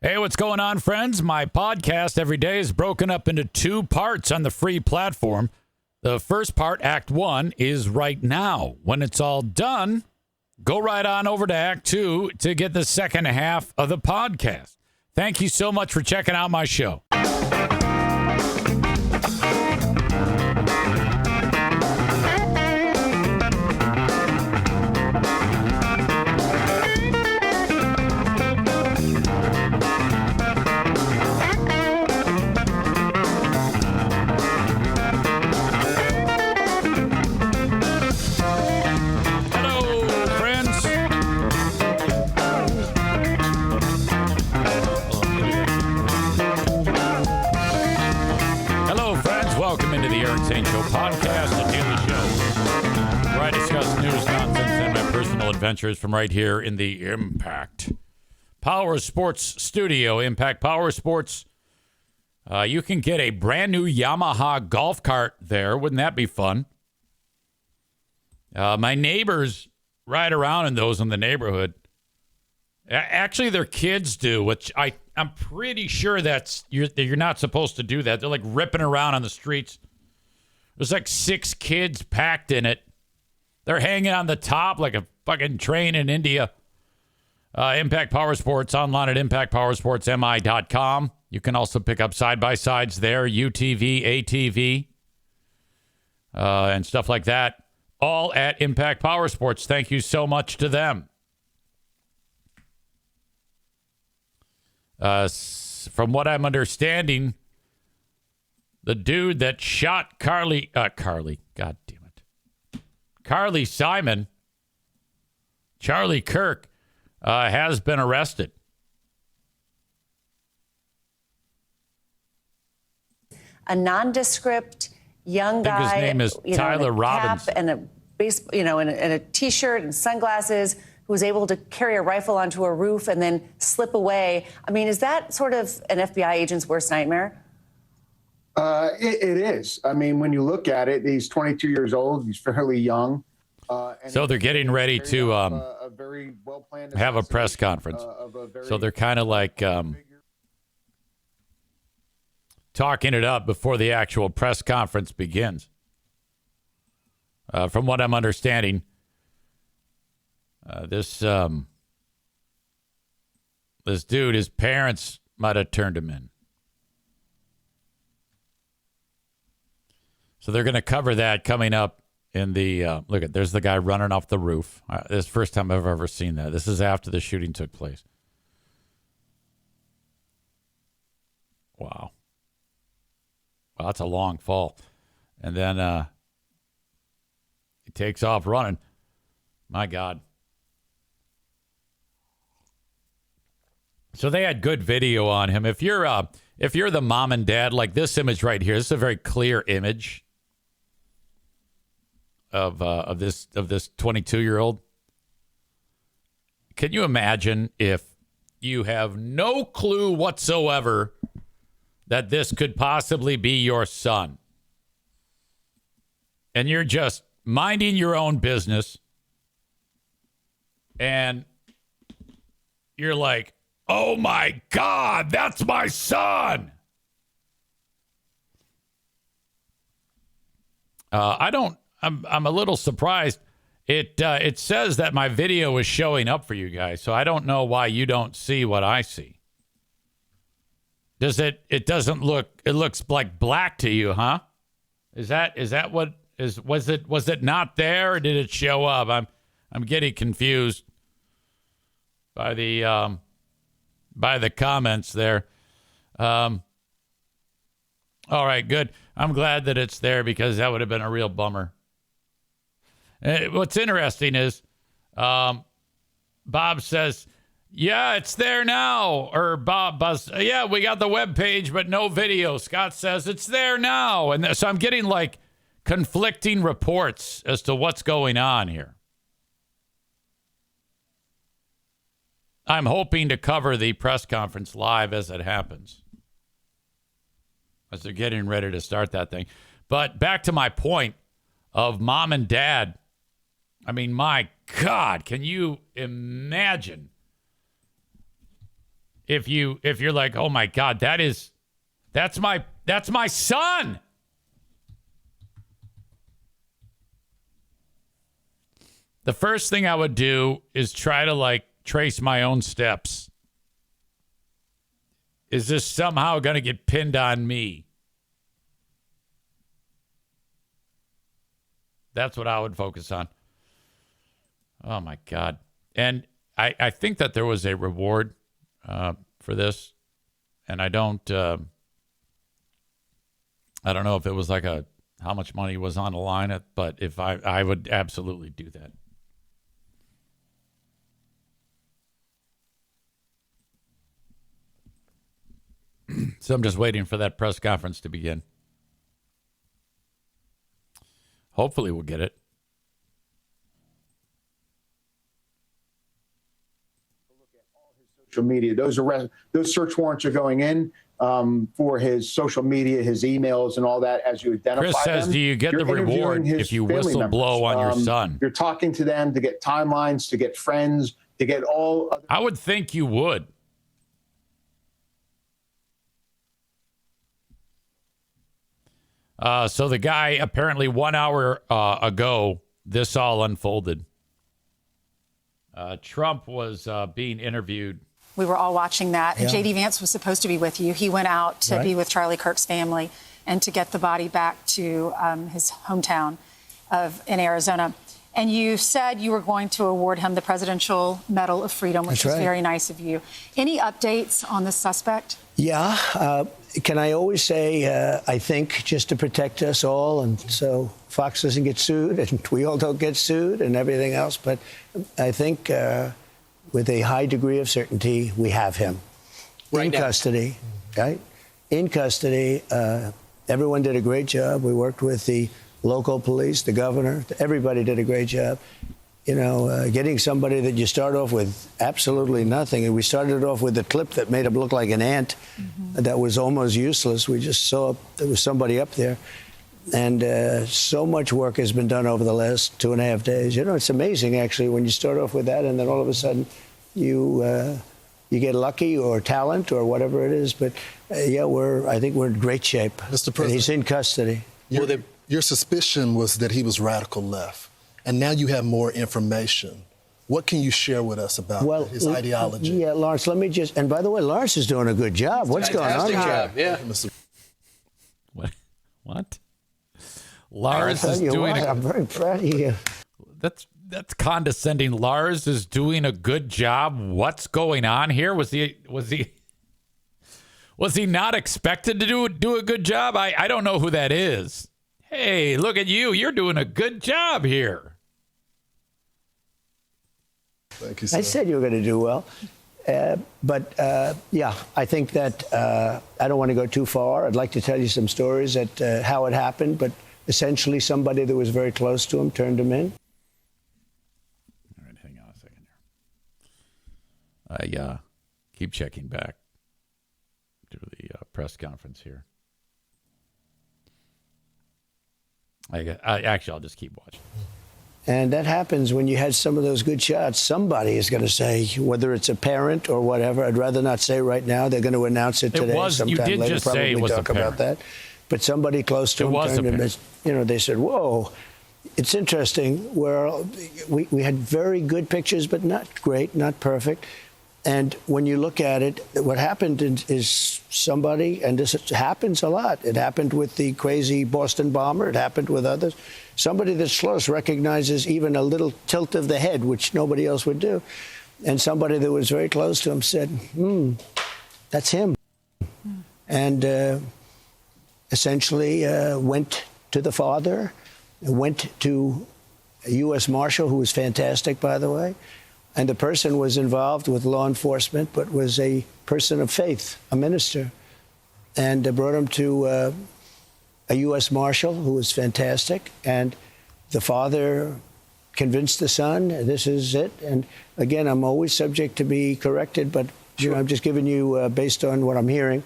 Hey, what's going on, friends? My podcast every day is broken up into 2 parts on the free platform. The first part, Act 1, is right now. When it's all done, go right on over to Act 2 to get the second half of the podcast. Thank you so much for checking out my show. Podcast, a daily show where I discuss news, nonsense, and my personal adventures from right here in the Impact Power Sports Studio. Impact Power Sports. You can get a brand new Yamaha golf cart there. Wouldn't that be fun? My neighbors ride around in those in the neighborhood. Actually, their kids do, which I'm pretty sure you're not supposed to do that. They're like ripping around on the streets. There's like 6 kids packed in it. They're hanging on the top like a fucking train in India. Impact Power Sports online at impactpowersportsmi.com. You can also pick up side-by-sides there, UTV, ATV, and stuff like that. All at Impact Power Sports. Thank you so much to them. From what I'm understanding, the dude that shot Carly, God damn it, Carly Simon, Charlie Kirk, has been arrested. A nondescript young guy. I think his name is Tyler Robbins, and a base, and a t-shirt and sunglasses, who was able to carry a rifle onto a roof and then slip away. I mean, is that sort of an FBI agent's worst nightmare? It is. I mean, when you look at it, he's 22 years old. He's fairly young. So they're getting ready to have a press conference. So they're kind of like talking it up before the actual press conference begins. From what I'm understanding, this dude, his parents might have turned him in. So they're going to cover that coming up in the, there's the guy running off the roof. This is the first time I've ever seen that. This is after the shooting took place. Wow. Well, that's a long fall. And then he takes off running. My God. So they had good video on him. If you're the mom and dad, like this image right here, this is a very clear image of this 22-year-old. Can you imagine if you have no clue whatsoever that this could possibly be your son, and you're just minding your own business, and you're like, oh my God, that's my son. I'm a little surprised. It says that my video is showing up for you guys, so I don't know why you don't see what I see. It doesn't look, it looks like black to you, huh? Is that what was it not there, or did it show up? I'm getting confused by the comments there. All right, good. I'm glad that it's there, because that would have been a real bummer. What's interesting is Bob says, yeah, it's there now. Or Bob Buzz, yeah, we got the web page, but no video. Scott says it's there now. And so I'm getting like conflicting reports as to what's going on here. I'm hoping to cover the press conference live as it happens, as they're getting ready to start that thing. But back to my point of mom and dad. I mean, my God, can you imagine if you're like, oh my God, that's my son. The first thing I would do is try to trace my own steps. Is this somehow going to get pinned on me? That's what I would focus on. Oh my God. And I think that there was a reward for this. And I don't know if it was how much money was on the line, but if I would absolutely do that. So I'm just waiting for that press conference to begin. Hopefully we'll get it. Social media. Those search warrants are going in for his social media, his emails, and all that. As you identify Chris says, them, do you get the reward if you whistle blow on your son? You're talking to them to get timelines, to get friends, to get all. I would think you would. So the guy, apparently 1 hour ago, this all unfolded. Trump was being interviewed. We were all watching that. Yeah. And J.D. Vance was supposed to be with you. He went out to be with Charlie Kirk's family and to get the body back to his hometown in Arizona. And you said you were going to award him the Presidential Medal of Freedom, which is very nice of you. Any updates on this suspect? Yeah. Can I always say, I think, just to protect us all, and so Fox doesn't get sued, and we all don't get sued, and everything else. But I think with a high degree of certainty, we have him in custody, right? In custody. Everyone did a great job. We worked with the local police, the governor. Everybody did a great job. You know, getting somebody that you start off with absolutely nothing. And we started off with a clip that made him look like an ant that was almost useless. We just saw there was somebody up there. And so much work has been done over the last 2.5 days. You know, it's amazing, actually, when you start off with that and then all of a sudden you get lucky or talent or whatever it is. But, yeah, I think we're in great shape. Mr. President, and he's in custody. Your suspicion was that he was radical left. And now you have more information. What can you share with us about his ideology? Yeah, Lawrence, let me just... And by the way, Lawrence is doing a good job. What's going on here? Yeah. What? Lars is doing... I'm very proud of you. That's condescending. Lars is doing a good job. What's going on here? Was he not expected to do a good job? I don't know who that is. Hey, look at you. You're doing a good job here. Thank you, sir. I said you were going to do well. But I think that I don't want to go too far. I'd like to tell you some stories at how it happened, but essentially somebody that was very close to him turned him in. All right, hang on a second here. I keep checking back to the press conference here. I'll just keep watching. And that happens when you had some of those good shots. Somebody is going to say, whether it's a parent or whatever. I'd rather not say right now. They're going to announce it today. You did later, just say it was talk a parent. about that. But somebody close to him turned him. You know, they said, "Whoa." It's interesting. We had very good pictures, but not great, not perfect. And when you look at it, what happened is somebody, and this happens a lot. It happened with the crazy Boston bomber. It happened with others. Somebody that's close recognizes even a little tilt of the head, which nobody else would do. And somebody that was very close to him said, that's him. And essentially went to the father, went to a U.S. Marshal, who was fantastic, by the way. And the person was involved with law enforcement, but was a person of faith, a minister. And brought him to a U.S. Marshal who was fantastic. And the father convinced the son, this is it. And again, I'm always subject to be corrected, but you know, I'm just giving you, based on what I'm hearing,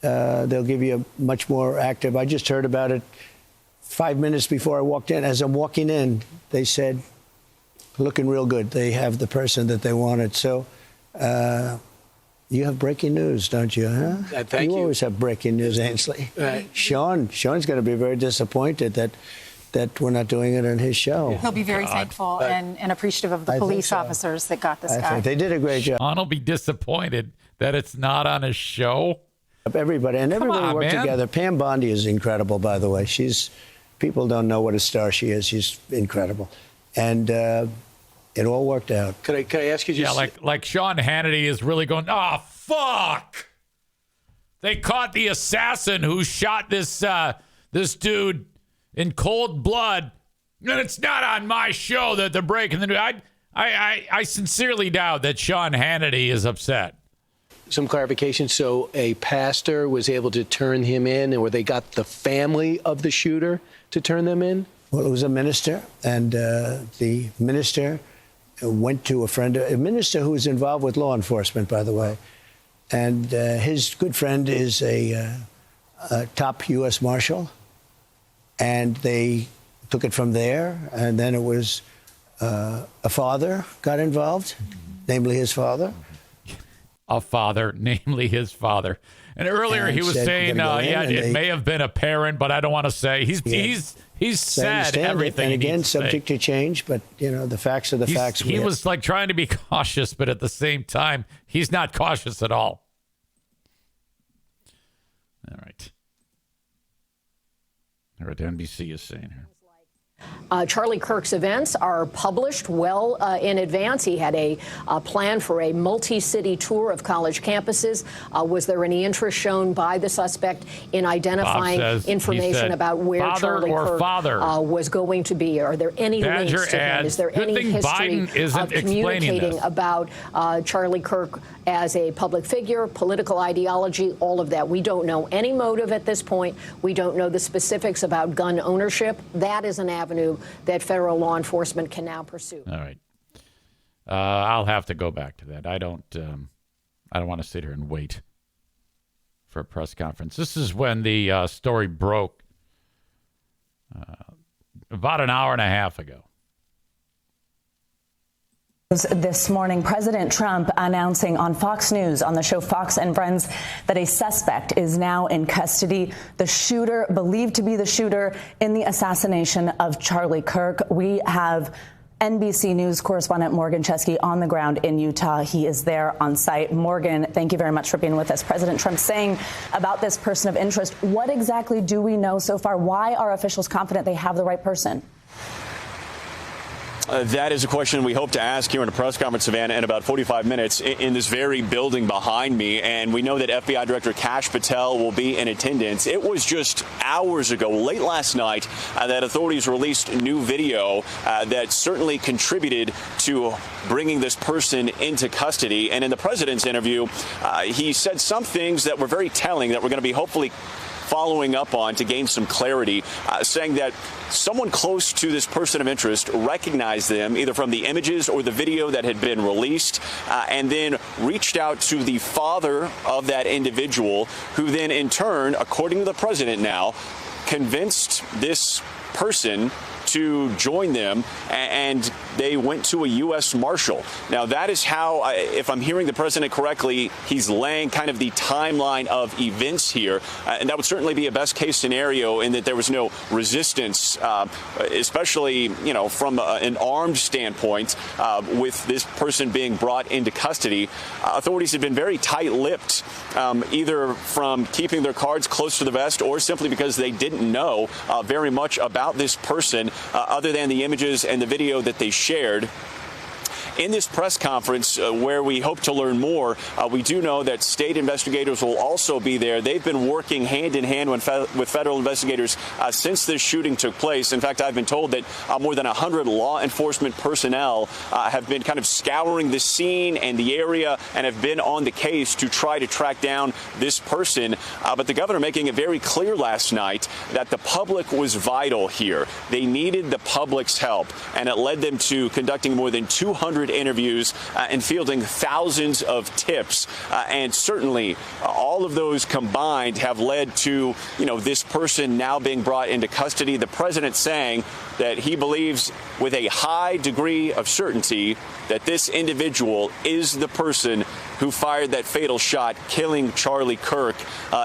they'll give you a much more active. I just heard about it 5 minutes before I walked in. As I'm walking in, they said, looking real good. They have the person that they wanted. So You have breaking news, don't you, huh? Thank you. You always have breaking news, Ainsley. Sean's going to be very disappointed that we're not doing it on his show. He'll be very thankful and appreciative of the police officers that got this guy. They did a great job. Sean will be disappointed that it's not on his show. Everybody worked together. Pam Bondi is incredible, by the way. People don't know what a star she is. She's incredible. And it all worked out. Could I ask you just... Yeah, like Sean Hannity is really going, oh, fuck. They caught the assassin who shot this dude in cold blood, and it's not on my show that they're breaking the news. I sincerely doubt that Sean Hannity is upset. Some clarification. So a pastor was able to turn him in, or they got the family of the shooter to turn them in? Well, it was a minister, and the minister went to a minister who was involved with law enforcement, by the way. And his good friend is a top U.S. Marshal. And they took it from there. And then it was a father got involved, namely his father. A father, namely his father. And earlier he was saying, it may have been a parent, but I don't want to say. He's said everything. And again, subject to change, but, the facts are the facts. He was like trying to be cautious, but at the same time, he's not cautious at all. All right. All right, NBC is saying here. Charlie Kirk's events are published well in advance. He had a plan for a multi-city tour of college campuses. Was there any interest shown by the suspect in identifying information about where Charlie Kirk was going to be? Are there any links to him? Is there any history of communicating about Charlie Kirk as a public figure, political ideology, all of that? We don't know any motive at this point. We don't know the specifics about gun ownership. That is an avenue that federal law enforcement can now pursue. All right. I'll have to go back to that. I don't want to sit here and wait for a press conference. This is when the story broke about an hour and a half ago. This morning, President Trump announcing on Fox News, on the show Fox and Friends, that a suspect is now in custody. The shooter, believed to be the shooter in the assassination of Charlie Kirk. We have NBC News correspondent Morgan Chesky on the ground in Utah. He is there on site. Morgan, thank you very much for being with us. President Trump saying about this person of interest. What exactly do we know so far? Why are officials confident they have the right person? That is a question we hope to ask here in a press conference, Savannah, in about 45 minutes in this very building behind me. And we know that FBI Director Kash Patel will be in attendance. It was just hours ago, late last night, that authorities released new video that certainly contributed to bringing this person into custody. And in the president's interview, he said some things that were very telling that we're going to be hopefully following up on to gain some clarity, saying that someone close to this person of interest recognized them either from the images or the video that had been released, and then reached out to the father of that individual, who then in turn, according to the president now, convinced this person to join them, and they went to a U.S. Marshal. Now, that is how, if I'm hearing the president correctly, he's laying kind of the timeline of events here. And that would certainly be a best-case scenario in that there was no resistance, especially, from an armed standpoint, with this person being brought into custody. Authorities have been very tight-lipped, either from keeping their cards close to the vest or simply because they didn't know very much about this person, other than the images and the video that they shared. In this press conference, where we hope to learn more, we do know that state investigators will also be there. They've been working hand in hand with federal investigators since this shooting took place. In fact, I've been told that more than 100 law enforcement personnel have been kind of scouring the scene and the area and have been on the case to try to track down this person. But the governor making it very clear last night that the public was vital here. They needed the public's help, and it led them to conducting more than 200 interviews and fielding thousands of tips. And certainly all of those combined have led to, this person now being brought into custody. The president saying that he believes with a high degree of certainty that this individual is the person who fired that fatal shot, killing Charlie Kirk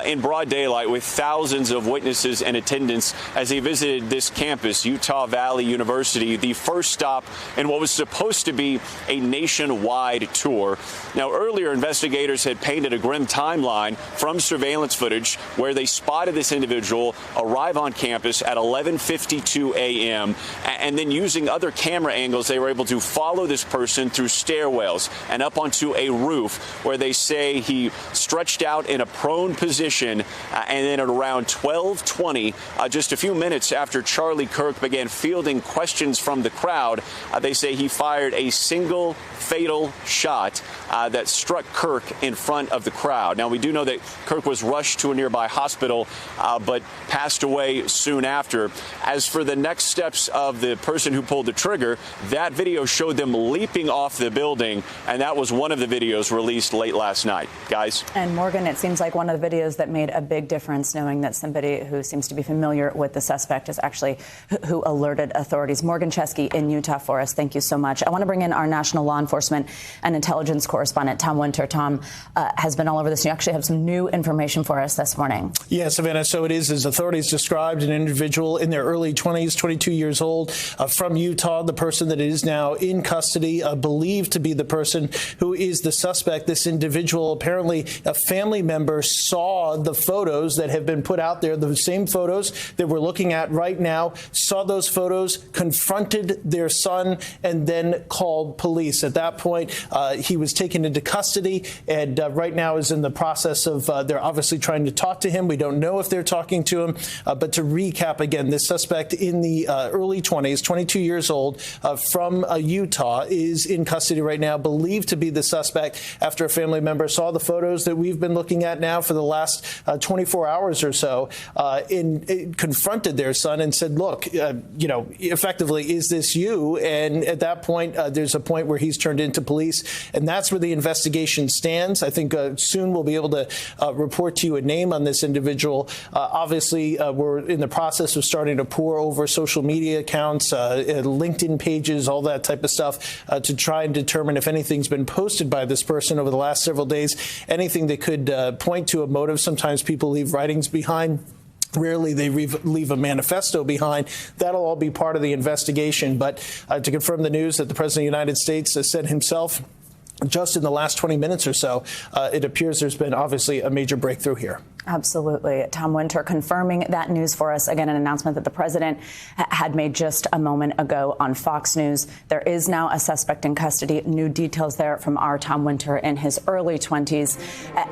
in broad daylight with thousands of witnesses and attendants as he visited this campus, Utah Valley University, the first stop in what was supposed to be a nationwide tour. Now, earlier investigators had painted a grim timeline from surveillance footage where they spotted this individual arrive on campus at 11:52 a.m. and then using other camera angles, they were able to follow this person through stairwells and up onto a roof where they say he stretched out in a prone position, and then at around 12:20, just a few minutes after Charlie Kirk began fielding questions from the crowd, they say he fired a single fatal shot that struck Kirk in front of the crowd. Now, we do know that Kirk was rushed to a nearby hospital, but passed away soon after. As for the next steps of the person who pulled the trigger, that video showed them leaping off the building, and that was one of the videos released late last night. Guys? And Morgan, it seems like one of the videos that made a big difference, knowing that somebody who seems to be familiar with the suspect is actually who alerted authorities. Morgan Chesky in Utah for us. Thank you so much. I want to bring in our national law enforcement and intelligence correspondent, Tom Winter. Tom has been all over this. You actually have some new information for us this morning. Yeah, Savannah. So it is, as authorities described, an individual in their early 20s, 22 years old, from Utah, the person that is now in custody, believed to be the person who is the suspect. This individual, apparently a family member, saw the photos that have been put out there, the same photos that we're looking at right now, saw those photos, confronted their son, and then called police. At that point, he was taken into custody and right now is in the process of, they're obviously trying to talk to him. We don't know if they're talking to him, but to recap again, this suspect in the early 20s, 22 years old, from Utah, is in custody right now, believed to be the suspect after a family member saw the photos that we've been looking at now for the last 24 hours or so, confronted their son and said, look, effectively, is this you? And at that point, there's a point where he's turned into police, and that's where the investigation stands. I think soon we'll be able to report to you a name on this individual. Obviously, we're in the process of starting to pour over social media accounts, LinkedIn pages, all that type of stuff to try and determine if anything's been posted by this person over the last several days, anything that could point to a motive. Sometimes people leave writings behind. Rarely they leave a manifesto behind. That'll all be part of the investigation. But to confirm the news that the President of the United States has said himself, just in the last 20 minutes or so, it appears there's been obviously a major breakthrough here. Absolutely. Tom Winter confirming that news for us. Again, an announcement that the president had made just a moment ago on Fox News. There is now a suspect in custody. New details there from our Tom Winter in his early 20s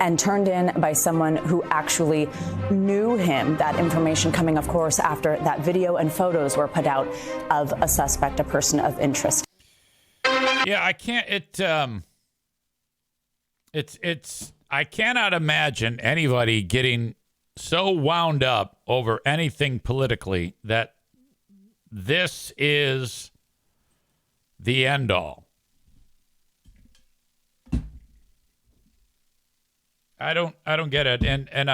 and turned in by someone who actually knew him. That information coming, of course, after that video and photos were put out of a suspect, a person of interest. Yeah, I can't. I cannot imagine anybody getting so wound up over anything politically that this is the end all. I don't get it. And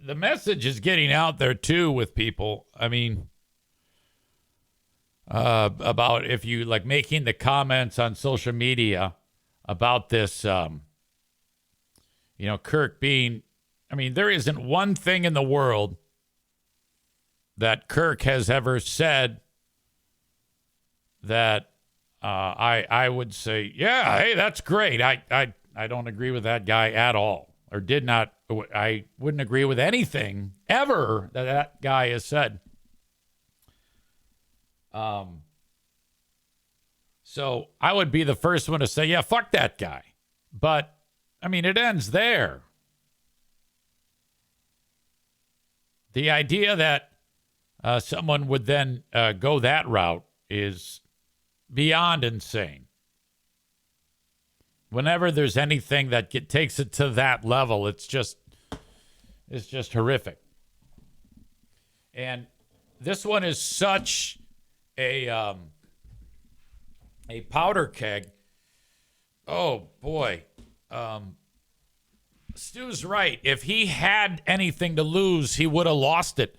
the message is getting out there too with people. I mean, about if you like making the comments on social media about this, Kirk being, there isn't one thing in the world that Kirk has ever said that I would say, yeah, hey, that's great. I don't agree with that guy at all, or I wouldn't agree with anything ever that guy has said. So I would be the first one to say, yeah, fuck that guy. But it ends there. The idea that someone would then go that route is beyond insane. Whenever there's anything that takes it to that level, it's just horrific. And this one is such a powder keg. Oh boy. Stu's right. If he had anything to lose, he would have lost it.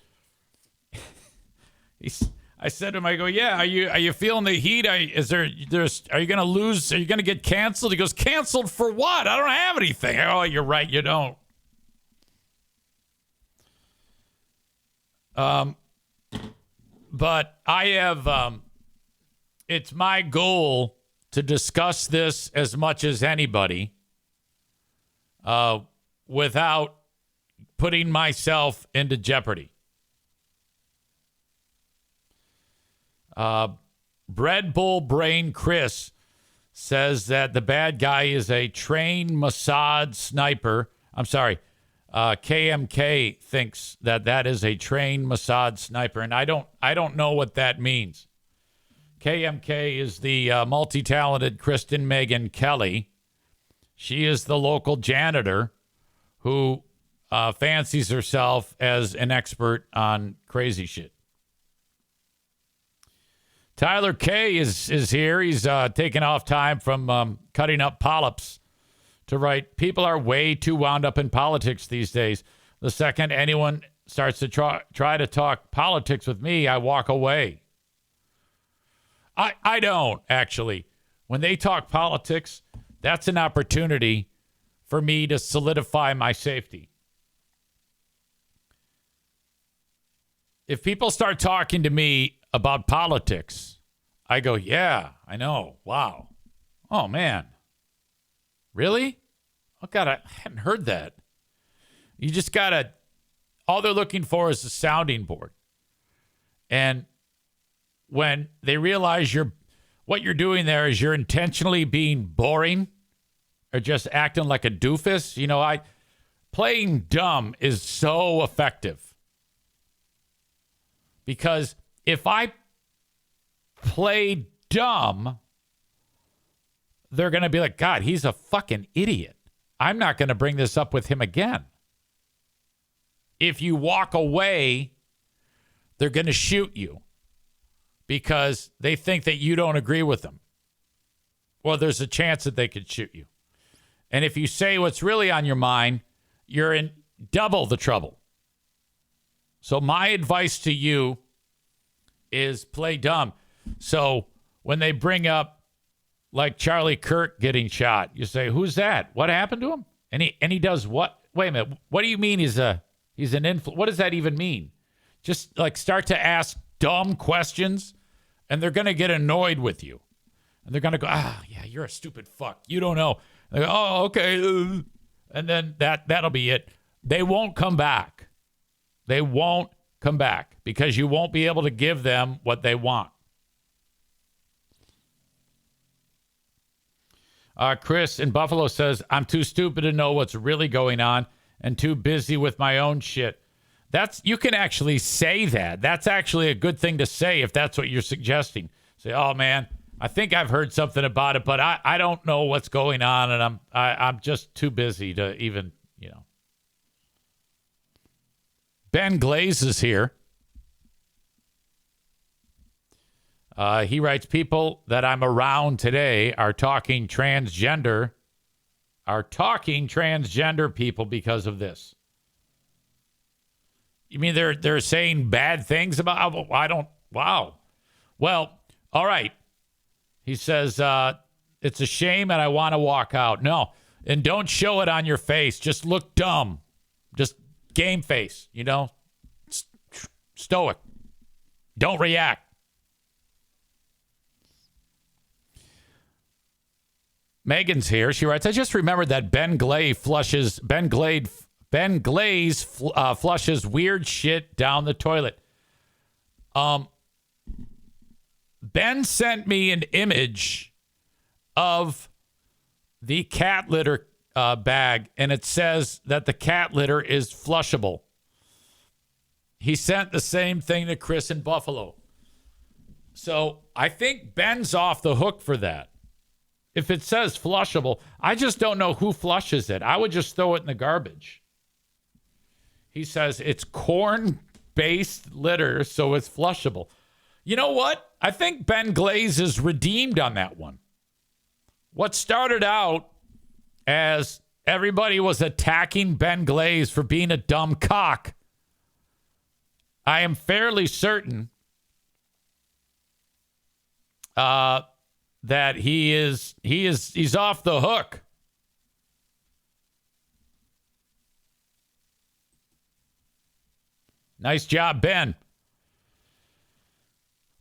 I said to him, I go, yeah, are you feeling the heat? Are you going to lose? Are you going to get canceled? He goes, canceled for what? I don't have anything. Oh, you're right, you don't. But I have, it's my goal to discuss this as much as anybody without putting myself into jeopardy. Bread Bull Brain Chris says that the bad guy is a trained Mossad sniper. I'm sorry. KMK thinks that is a trained Mossad sniper, and I don't know what that means. KMK is the multi-talented Kristen Megan Kelly. She is the local janitor who fancies herself as an expert on crazy shit. Tyler K is here. He's taking off time from cutting up polyps to write, people are way too wound up in politics these days. The second anyone starts to try to talk politics with me, I walk away. I don't, actually. When they talk politics, that's an opportunity for me to solidify my safety. If people start talking to me about politics, I go, yeah, I know. Wow. Oh, man. Really? Oh, God, I hadn't heard that. You just got to, all they're looking for is a sounding board. And when they realize what you're doing there is you're intentionally being boring or just acting like a doofus, playing dumb is so effective. Because if I play dumb, they're going to be like, God, he's a fucking idiot. I'm not going to bring this up with him again. If you walk away, they're going to shoot you because they think that you don't agree with them. Well, there's a chance that they could shoot you. And if you say what's really on your mind, you're in double the trouble. So my advice to you is play dumb. So when they bring up like Charlie Kirk getting shot, you say, who's that? What happened to him? And he does what? Wait a minute. What do you mean he's an what does that even mean? Just like start to ask dumb questions and they're going to get annoyed with you. And they're going to go, yeah, you're a stupid fuck. You don't know. They go, oh, okay. And then that'll be it. They won't come back. They won't come back because you won't be able to give them what they want. Chris in Buffalo says, I'm too stupid to know what's really going on and too busy with my own shit. You can actually say that. That's actually a good thing to say if that's what you're suggesting. Say, oh, man, I think I've heard something about it, but I don't know what's going on, and I'm just too busy to even, Ben Glaze is here. He writes, people that I'm around today are talking transgender people because of this. You mean they're saying bad things about, wow. Well, all right. He says, it's a shame and I want to walk out. No, and don't show it on your face. Just look dumb. Just game face, stoic. Don't react. Megan's here. She writes, I just remembered that Ben Glaze flushes weird shit down the toilet. Ben sent me an image of the cat litter bag, and it says that the cat litter is flushable. He sent the same thing to Chris in Buffalo. So I think Ben's off the hook for that. If it says flushable, I just don't know who flushes it. I would just throw it in the garbage. He says it's corn-based litter, so it's flushable. You know what? I think Ben Glaze is redeemed on that one. What started out as everybody was attacking Ben Glaze for being a dumb cock, I am fairly certain that he's off the hook. Nice job, Ben.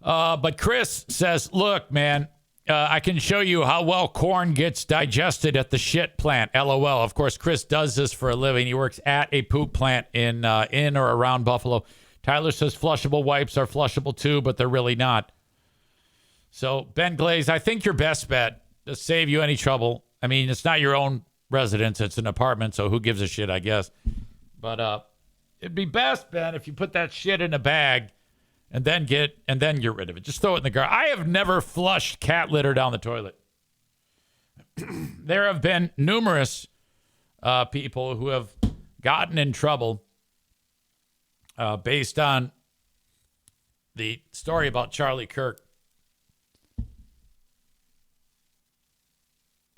But Chris says, look, man, I can show you how well corn gets digested at the shit plant. LOL. Of course, Chris does this for a living. He works at a poop plant in or around Buffalo. Tyler says flushable wipes are flushable too, but they're really not. So, Ben Glaze, I think your best bet to save you any trouble. I mean, it's not your own residence. It's an apartment, so who gives a shit, I guess. But it'd be best, Ben, if you put that shit in a bag and then get rid of it. Just throw it in the garbage. I have never flushed cat litter down the toilet. There have been numerous people who have gotten in trouble based on the story about Charlie Kirk.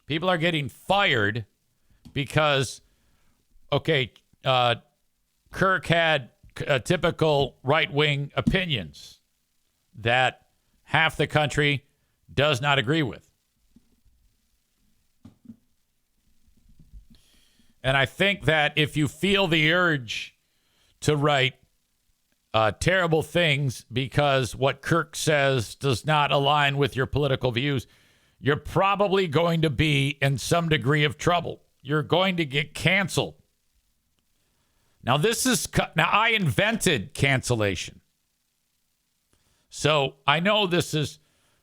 People are getting fired because, Kirk had typical right-wing opinions that half the country does not agree with. And I think that if you feel the urge to write terrible things because what Kirk says does not align with your political views, you're probably going to be in some degree of trouble. You're going to get canceled. Now, I invented cancellation. So I know this is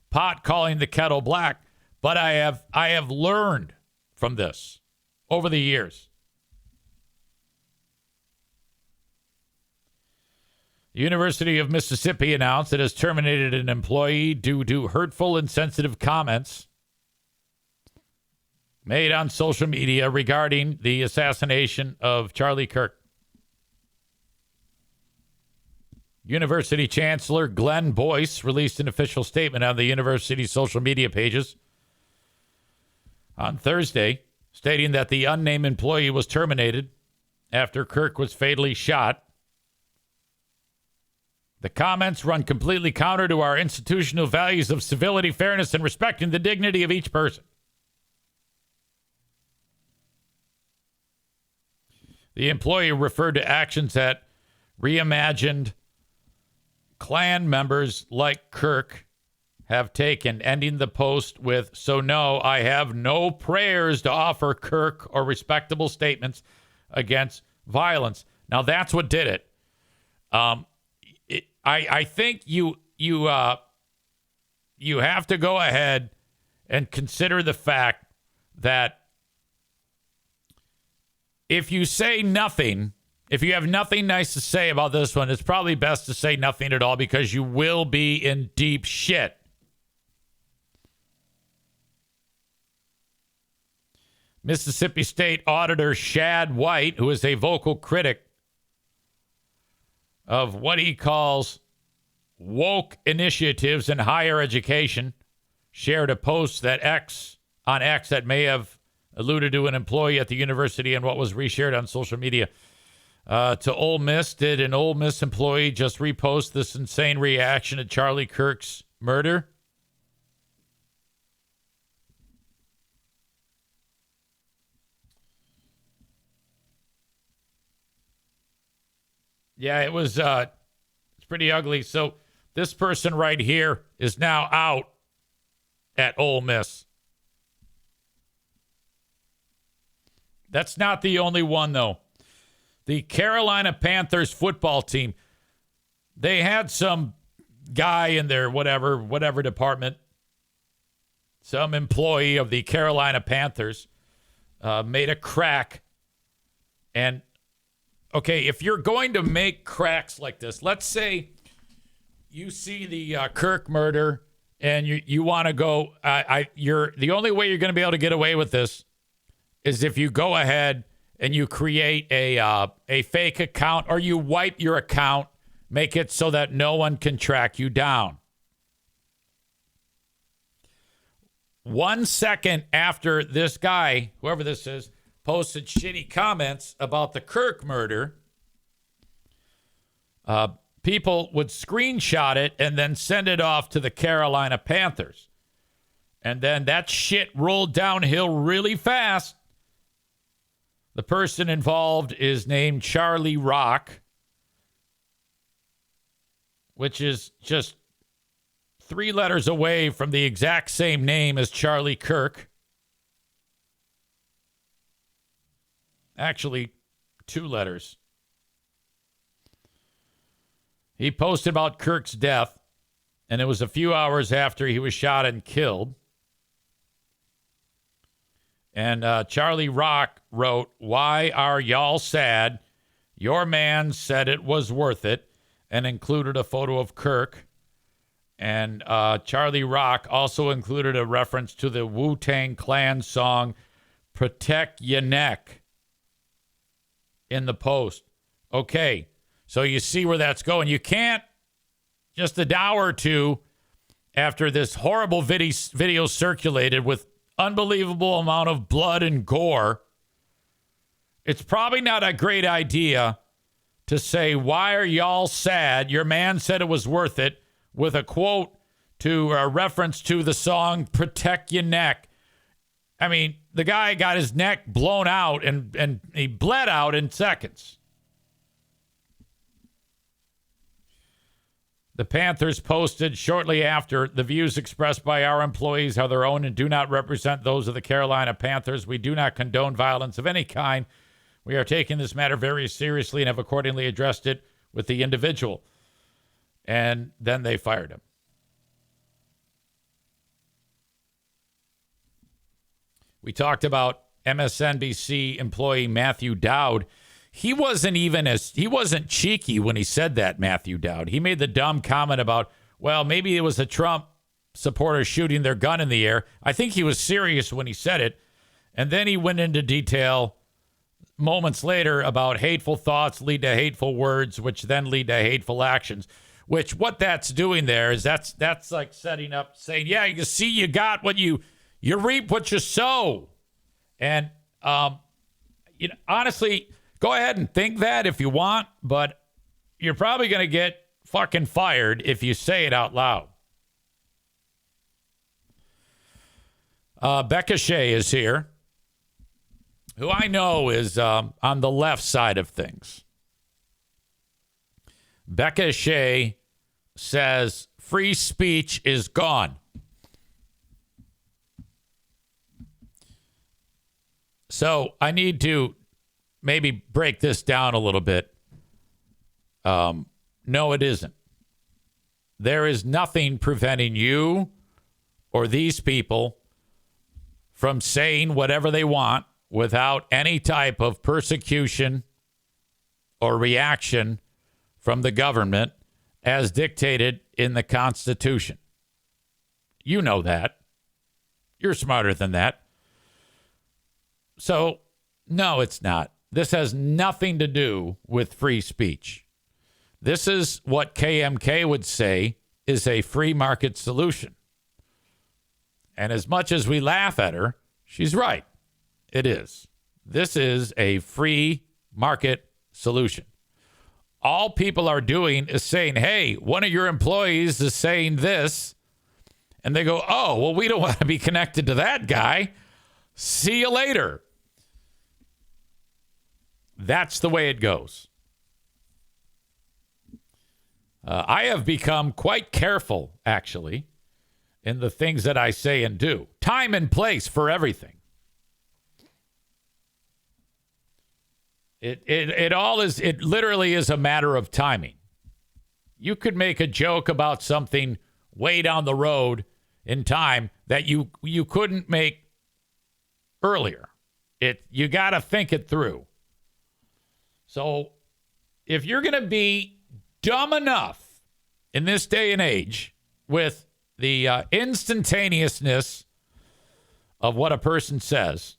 pot calling the kettle black, but I have learned from this over the years. The University of Mississippi announced it has terminated an employee due to hurtful and sensitive comments made on social media regarding the assassination of Charlie Kirk. University Chancellor Glenn Boyce released an official statement on the university's social media pages on Thursday, stating that the unnamed employee was terminated after Kirk was fatally shot. The comments run completely counter to our institutional values of civility, fairness, and respecting the dignity of each person. The employee referred to actions that reimagined Klan members like Kirk have taken, ending the post with, "So no, I have no prayers to offer Kirk or respectable statements against violence." Now, that's what did it. I think you have to go ahead and consider the fact that if you say nothing, if you have nothing nice to say about this one, it's probably best to say nothing at all because you will be in deep shit. Mississippi State Auditor Shad White, who is a vocal critic of what he calls woke initiatives in higher education, shared a post that on X that may have alluded to an employee at the university and what was reshared on social media. To Ole Miss, did an Ole Miss employee just repost this insane reaction to Charlie Kirk's murder? Yeah, it was it's pretty ugly. So this person right here is now out at Ole Miss. That's not the only one, though. The Carolina Panthers football team, they had some guy in their whatever department, some employee of the Carolina Panthers made a crack. And, okay, if you're going to make cracks like this, let's say you see the Kirk murder and you want to go, the only way you're going to be able to get away with this is if you go ahead and you create a fake account or you wipe your account, make it so that no one can track you down. 1 second after this guy, whoever this is, posted shitty comments about the Kirk murder, people would screenshot it and then send it off to the Carolina Panthers. And then that shit rolled downhill really fast. The person involved is named Charlie Rock, which is just 3 letters away from the exact same name as Charlie Kirk. Actually, 2 letters. He posted about Kirk's death, and it was a few hours after he was shot and killed. And Charlie Rock wrote, "Why are y'all sad? Your man said it was worth it," and included a photo of Kirk. And Charlie Rock also included a reference to the Wu-Tang Clan song, "Protect Ya Neck," in the post. Okay, so you see where that's going. You can't, just an hour or two after this horrible video circulated with unbelievable amount of blood and gore, it's probably not a great idea to say, "Why are y'all sad? Your man said it was worth it," with a quote to a reference to the song "Protect Your Neck." I mean, the guy got his neck blown out and he bled out in seconds. The Panthers posted shortly after, "The views expressed by our employees are their own and do not represent those of the Carolina Panthers. We do not condone violence of any kind. We are taking this matter very seriously and have accordingly addressed it with the individual." And then they fired him. We talked about MSNBC employee Matthew Dowd. He wasn't cheeky when he said that, Matthew Dowd. He made the dumb comment about, well, maybe it was a Trump supporter shooting their gun in the air. I think he was serious when he said it. And then he went into detail moments later about hateful thoughts lead to hateful words, which then lead to hateful actions. Which what that's doing there is that's like setting up, saying, yeah, you see, you got what you reap what you sow. And honestly, go ahead and think that if you want, but you're probably going to get fucking fired if you say it out loud. Becca Shea is here, who I know is on the left side of things. Becca Shea says free speech is gone. So I need to maybe break this down a little bit. No, it isn't. There is nothing preventing you or these people from saying whatever they want without any type of persecution or reaction from the government as dictated in the Constitution. You know that. You're smarter than that. So, no, it's not. This has nothing to do with free speech. This is what KMK would say is a free market solution. And as much as we laugh at her, she's right. It is. This is a free market solution. All people are doing is saying, hey, one of your employees is saying this. And they go, oh, well, we don't want to be connected to that guy. See you later. That's the way it goes. I have become quite careful, actually, in the things that I say and do. Time and place for everything. It literally is a matter of timing. You could make a joke about something way down the road in time that you couldn't make earlier. You got to think it through. So if you're going to be dumb enough in this day and age with the instantaneousness of what a person says,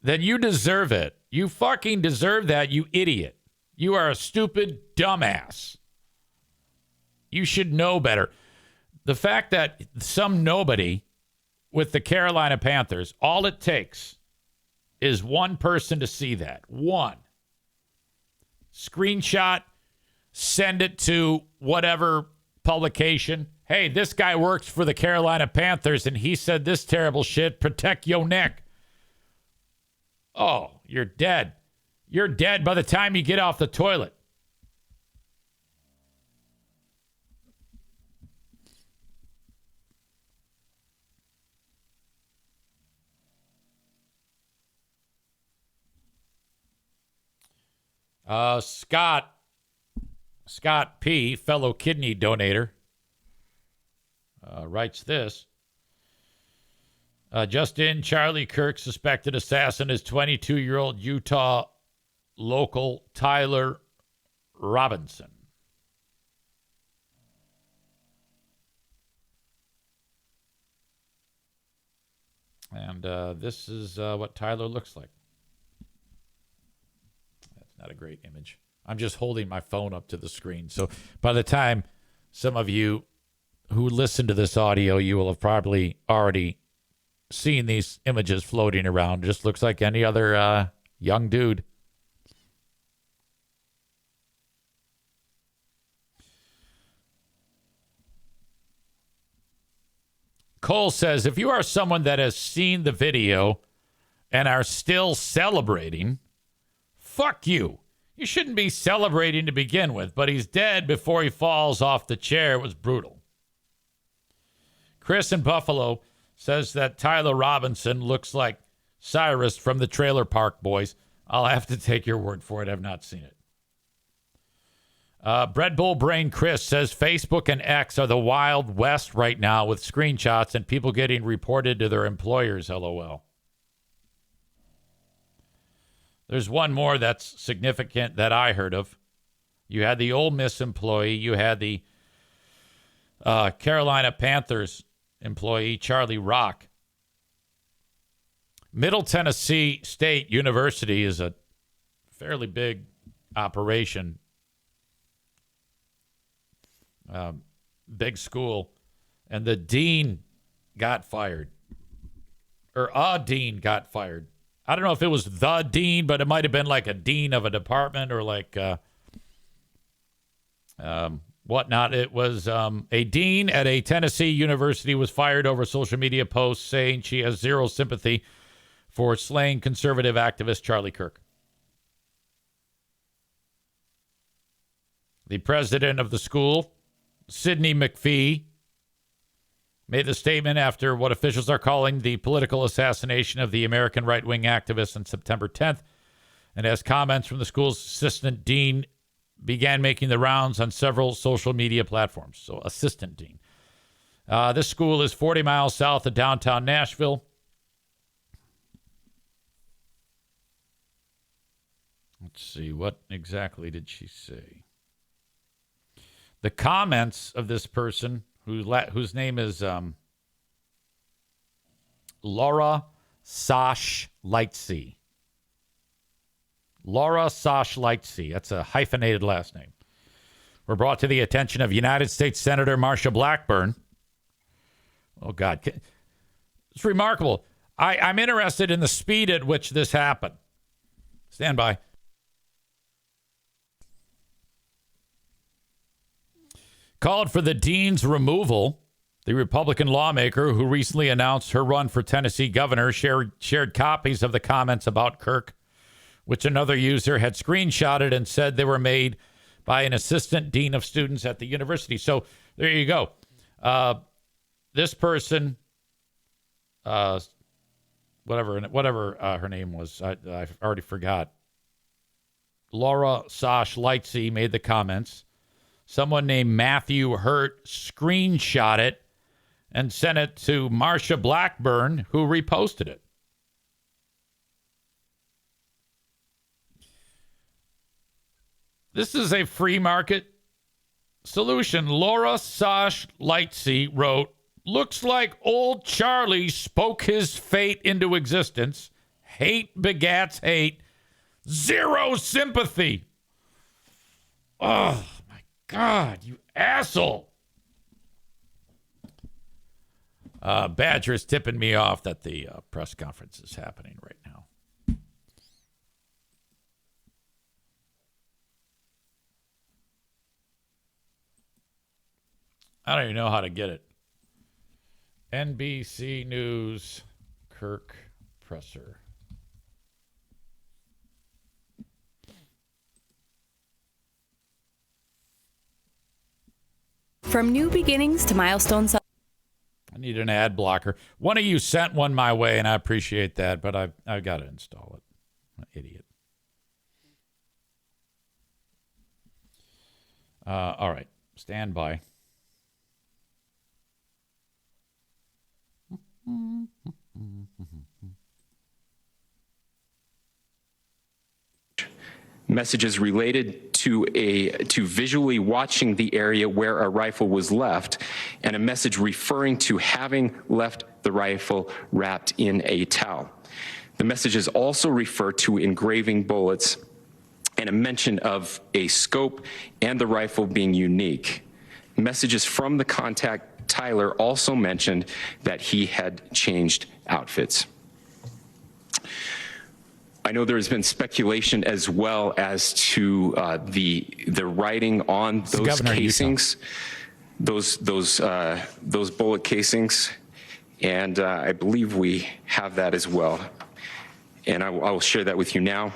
then you deserve it. You fucking deserve that, you idiot. You are a stupid dumbass. You should know better. The fact that some nobody with the Carolina Panthers, all it takes is one person to see that. One. Screenshot, send it to whatever publication. Hey, this guy works for the Carolina Panthers, and he said this terrible shit. Protect your neck. Oh, you're dead. You're dead by the time you get off the toilet. Scott P., fellow kidney donator, writes this. Just in, Charlie Kirk, suspected assassin, is 22-year-old Utah local Tyler Robinson. And this is what Tyler looks like. That's not a great image. I'm just holding my phone up to the screen. So by the time some of you who listen to this audio, you will have probably already seen these images floating around. Just looks like any other young dude. Cole says, if you are someone that has seen the video and are still celebrating, fuck you. You shouldn't be celebrating to begin with, but he's dead before he falls off the chair. It was brutal. Chris in Buffalo says that Tyler Robinson looks like Cyrus from the Trailer Park Boys. I'll have to take your word for it. I've not seen it. Bread Bull Brain Chris says Facebook and X are the Wild West right now with screenshots and people getting reported to their employers, LOL. There's one more that's significant that I heard of. You had the Ole Miss employee. You had the Carolina Panthers employee, Charlie Rock. Middle Tennessee State University is a fairly big operation. Big school. And the dean got fired. Or a dean got fired. I don't know if it was the dean, but it might have been like a dean of a department or like whatnot. It was a dean at a Tennessee university was fired over social media posts saying she has zero sympathy for slaying conservative activist Charlie Kirk. The president of the school, Sidney McPhee, made the statement after what officials are calling the political assassination of the American right-wing activist on September 10th. And as comments from the school's assistant dean began making the rounds on several social media platforms. So, assistant dean. This school is 40 miles south of downtown Nashville. Let's see, what exactly did she say? The comments of this person, whose name is Laura Sash Lightsey. Laura Sash Lightsey. That's a hyphenated last name. Were brought to the attention of United States Senator Marsha Blackburn. Oh, God. It's remarkable. I'm interested in the speed at which this happened. Stand by. Called for the dean's removal. The Republican lawmaker who recently announced her run for Tennessee governor shared copies of the comments about Kirk, which another user had screenshotted and said they were made by an assistant dean of students at the university. So there you go. This person, whatever her name was, I already forgot. Laura Sash Lightsey made the comments. Someone named Matthew Hurt screenshot it and sent it to Marsha Blackburn, who reposted it. This is a free market solution. Laura Sash Lightsey wrote, looks like old Charlie spoke his fate into existence. Hate begats hate. Zero sympathy. Oh, my God, you asshole. Badger is tipping me off that the press conference is happening right now. I don't even know how to get it. NBC News, Kirk presser. From new beginnings to milestones. I need an ad blocker. One of you sent one my way, and I appreciate that, but I've got to install it. I'm an idiot. All right. Stand by. Messages related to visually watching the area where a rifle was left, and a message referring to having left the rifle wrapped in a towel. The messages also refer to engraving bullets and a mention of a scope and the rifle being unique. Messages from the contact, Tyler, also mentioned that he had changed outfits. I know there's been speculation as well as to the writing on those casings, those bullet casings, and I believe we have that as well. And I will share that with you now.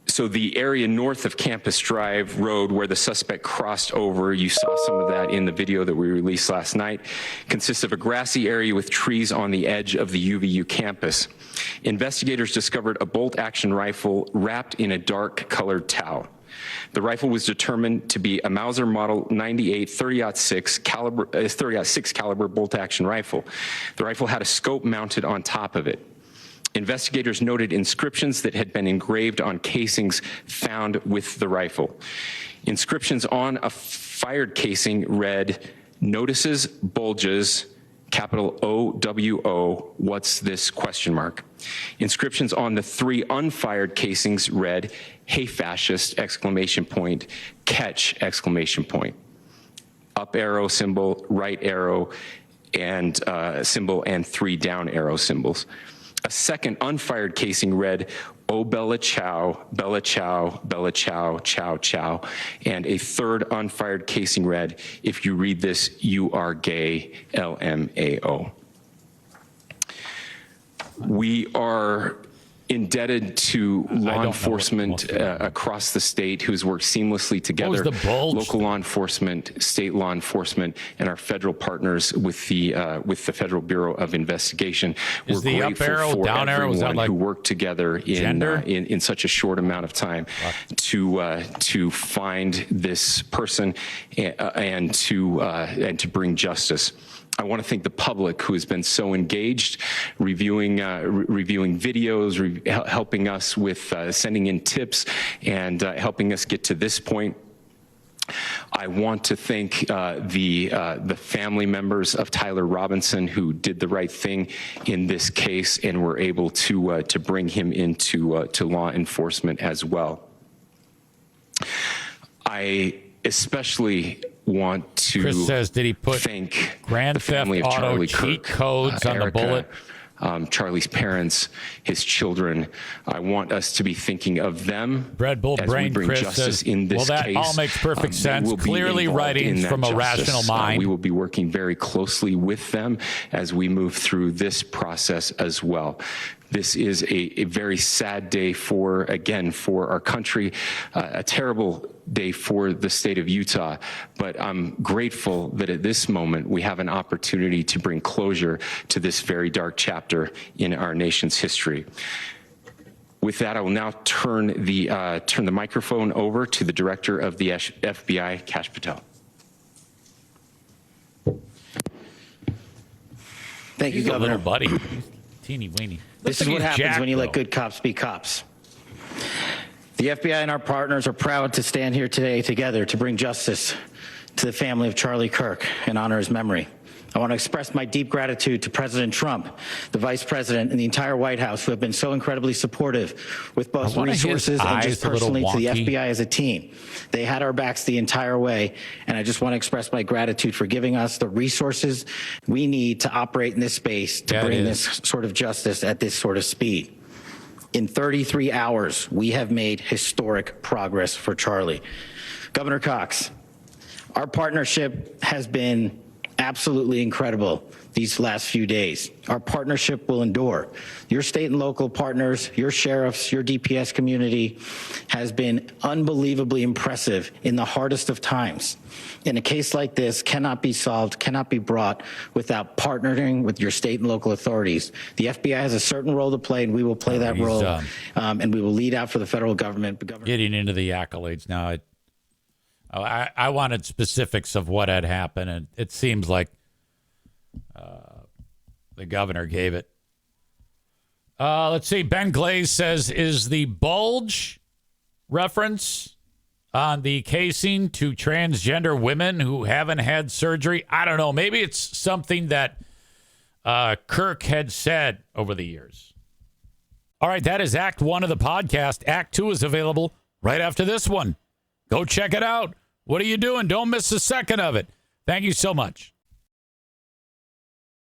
So the area north of Campus Drive Road where the suspect crossed over, you saw some of that in the video that we released last night, consists of a grassy area with trees on the edge of the UVU campus. Investigators discovered a bolt-action rifle wrapped in a dark-colored towel. The rifle was determined to be a Mauser Model 98 30-06 caliber bolt-action rifle. The rifle had a scope mounted on top of it. Investigators noted inscriptions that had been engraved on casings found with the rifle. Inscriptions on a fired casing read, "Notices, bulges, capital O-W-O, what's this, question mark." Inscriptions on the 3 unfired casings read, "Hey fascist, exclamation point, catch, exclamation point." Up arrow symbol, right arrow and symbol, and 3 down arrow symbols. A second unfired casing read, "Oh Bella Chow, Bella Chow, Bella Chow, Chow Chow." And a third unfired casing read, "If you read this, you are gay, LMAO." We are indebted to law enforcement across the state who's worked seamlessly together, local law enforcement, state law enforcement, and our federal partners with the Federal Bureau of Investigation. Is We're the grateful up arrow, for down arrow, is that everyone like who worked together in such a short amount of time to find this person and to bring justice. I want to thank the public who has been so engaged, reviewing videos, helping us with sending in tips, and helping us get to this point. I want to thank the family members of Tyler Robinson who did the right thing in this case and were able to bring him into to law enforcement as well. I especially want to Chris says, did he put thank Grand Theft Auto cheat codes on the bullet? Charlie's parents, his children. I want us to be thinking of them Red Bull as Brain we bring Chris justice says, in this well, that case. all makes perfect sense. Clearly writings from a rational mind. We will be working very closely with them as we move through this process as well. This is a very sad day for our country, a terrible day for the state of Utah, but I'm grateful that at this moment we have an opportunity to bring closure to this very dark chapter in our nation's history. With that, I will now turn the microphone over to the Director of the FBI, Kash Patel. Thank you, Governor. Little buddy. Teeny weeny. This is what happens when you let good cops be cops. The FBI and our partners are proud to stand here today together to bring justice to the family of Charlie Kirk and honor his memory. I want to express my deep gratitude to President Trump, the Vice President, and the entire White House who have been so incredibly supportive with both resources and just personally to the FBI as a team. They had our backs the entire way, and I just want to express my gratitude for giving us the resources we need to operate in this space to bring this sort of justice at this sort of speed. In 33 hours, we have made historic progress for Charlie. Governor Cox, Our partnership has been absolutely incredible these last few days. Our partnership will endure. Your state and local partners, your sheriffs, your DPS community has been unbelievably impressive in the hardest of times. And a case like this cannot be solved, cannot be brought without partnering with your state and local authorities. The FBI has a certain role to play, and we will play that role, and we will lead out for the federal government. Getting into the accolades now, I wanted specifics of what had happened, and it seems like the governor gave it. Let's see. Ben Glaze says, is the bulge reference on the casing to transgender women who haven't had surgery? I don't know. Maybe it's something that Kirk had said over the years. All right, that is Act 1 of the podcast. Act 2 is available right after this one. Go check it out. What are you doing? Don't miss a second of it. Thank you so much.